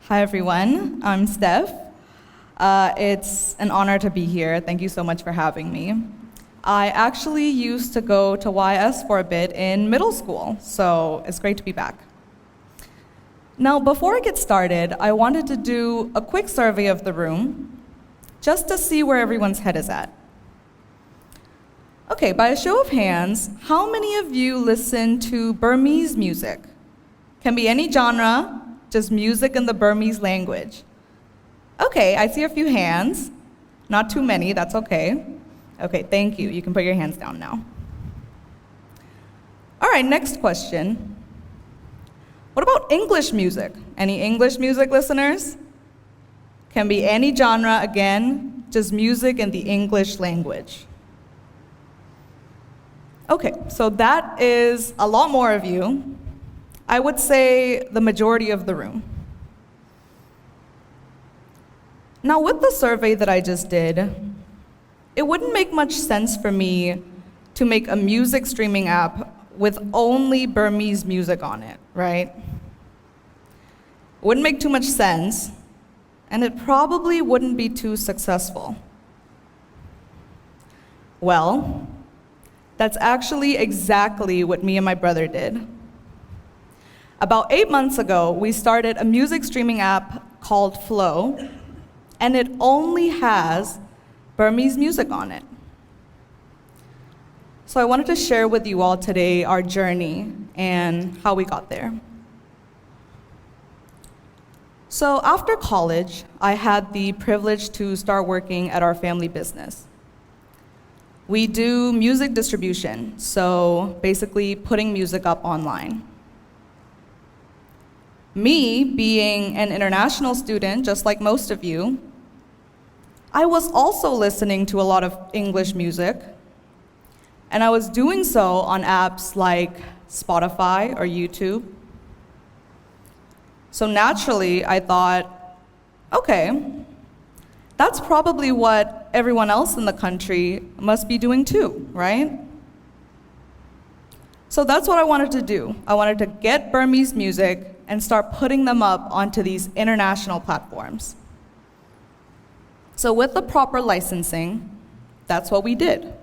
Hi, everyone. I'm Steph. It's an honor to be here. Thank you so much for having me. I actually used to go to YS for a bit in middle school, so it's great to be back. Now, before I get started, I wanted to do a quick survey of the room, just to see where everyone's head is at. Okay, by a show of hands, how many of you listen to Burmese music? Can be any genre, just music in the Burmese language. Okay, I see a few hands. Not too many, that's okay. Okay, thank you. You can put your hands down now. All right, next question. What about English music? Any English music listeners? Can be any genre, again, just music in the English language. Okay, so that is a lot more of you. I would say the majority of the room. Now, with the survey that I just did, it wouldn't make much sense for me to make a music streaming app with only Burmese music on it, right? It wouldn't make too much sense, and it probably wouldn't be too successful. Well, that's actually exactly what me and my brother did. About 8 months ago, we started a music streaming app called Flow, and it only has Burmese music on it. So I wanted to share with you all today our journey and how we got there. So after college, I had the privilege to start working at our family business. We do music distribution, so basically putting music up online. Me, being an international student, just like most of you, I was also listening to a lot of English music, and I was doing so on apps like Spotify or YouTube. So naturally, I thought, okay, that's probably what everyone else in the country must be doing too, right? So that's what I wanted to do. I wanted to get Burmese music and start putting them up onto these international platforms. So with the proper licensing, that's what we did.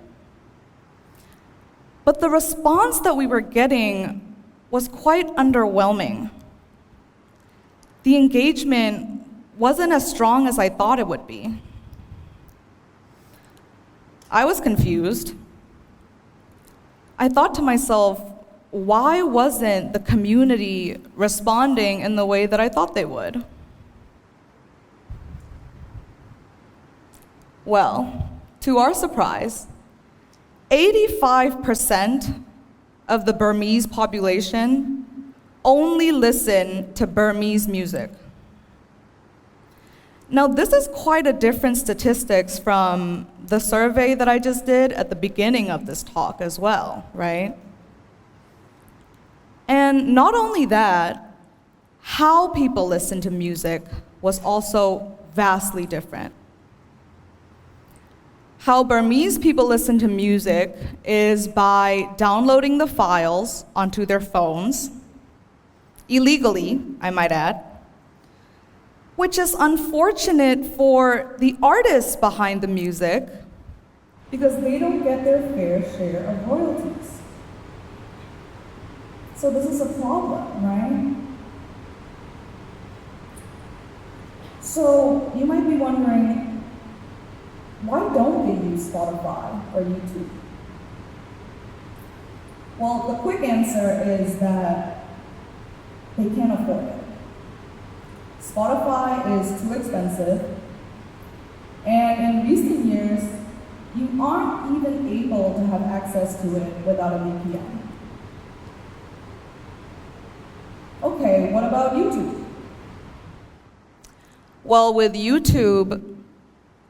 But the response that we were getting was quite underwhelming. The engagement wasn't as strong as I thought it would be. I was confused. I thought to myself, why wasn't the community responding in the way that I thought they would? Well, to our surprise, 85% of the Burmese population only listen to Burmese music. Now, this is quite a different statistics from the survey that I just did at the beginning of this talk as well, right? And not only that, how people listen to music was also vastly different. How Burmese people listen to music is by downloading the files onto their phones, illegally, I might add, which is unfortunate for the artists behind the music because they don't get their fair share of royalties. So this is a problem, right? So you might be wondering, why don't they use Spotify or YouTube? Well, the quick answer is that they can't afford it. Spotify is too expensive, and in recent years, you aren't even able to have access to it without a VPN. Okay, what about YouTube? Well, with YouTube,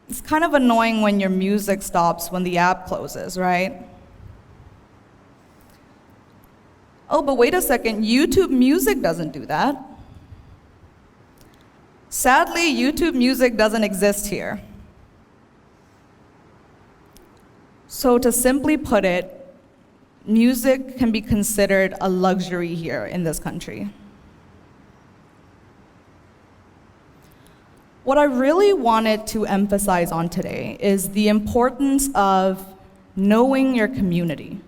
it's kind of annoying when your music stops when the app closes, right? Oh, but wait a second, YouTube Music doesn't do that. Sadly, YouTube Music doesn't exist here. So to simply put it, music can be considered a luxury here in this country. What I really wanted to emphasize on today is the importance of knowing your community.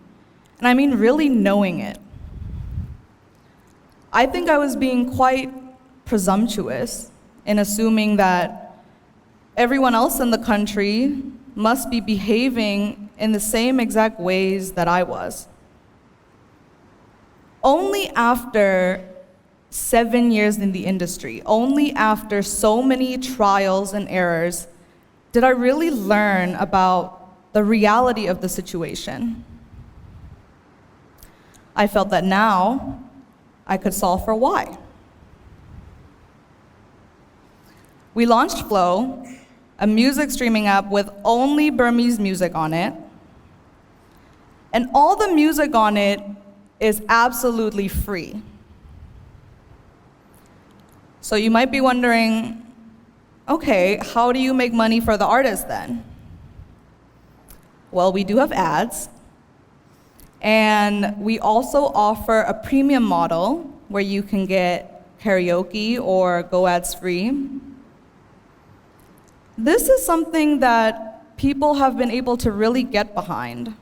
And I mean really knowing it. I think I was being quite presumptuous in assuming that everyone else in the country must be behaving in the same exact ways that I was. Only after 7 years in the industry, only after so many trials and errors, did I really learn about the reality of the situation. I felt that now I could solve for why. We launched Flow, a music streaming app with only Burmese music on it. And all the music on it is absolutely free. So you might be wondering, okay, how do you make money for the artist then? Well, we do have ads. And we also offer a premium model where you can get karaoke or go ads free. This is something that people have been able to really get behind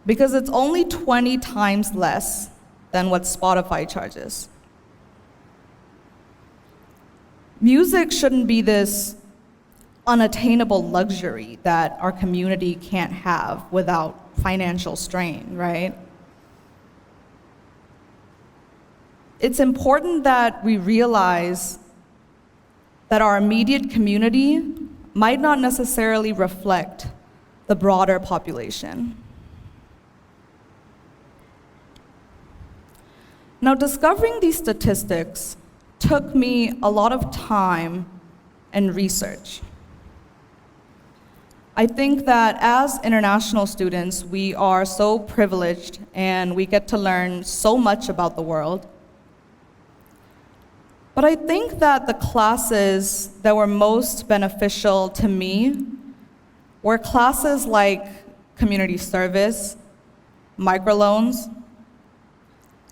because it's only 20 times less than what Spotify charges. Music shouldn't be this unattainable luxury that our community can't have without financial strain, right? It's important that we realize that our immediate community might not necessarily reflect the broader population. Now, discovering these statistics took me a lot of time and research. I think that as international students, we are so privileged and we get to learn so much about the world. But I think that the classes that were most beneficial to me were classes like community service, microloans,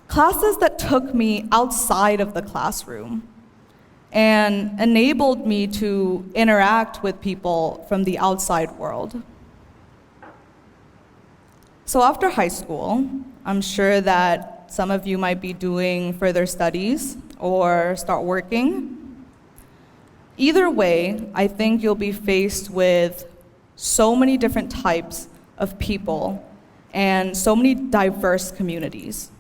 classes that took me outside of the classroom and enabled me to interact with people from the outside world. So after high school, I'm sure that some of you might be doing further studies or start working. Either way, I think you'll be faced with so many different types of people and so many diverse communities.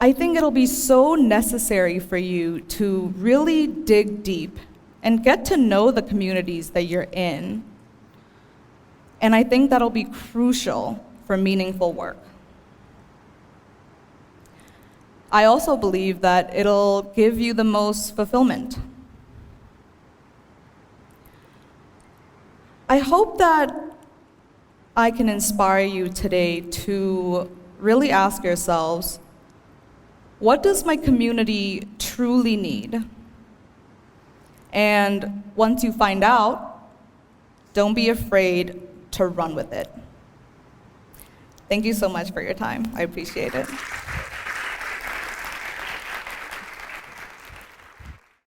I think it'll be so necessary for you to really dig deep and get to know the communities that you're in. And I think that'll be crucial for meaningful work. I also believe that it'll give you the most fulfillment. I hope that I can inspire you today to really ask yourselves, what does my community truly need? And once you find out, don't be afraid to run with it. Thank you so much for your time. I appreciate it.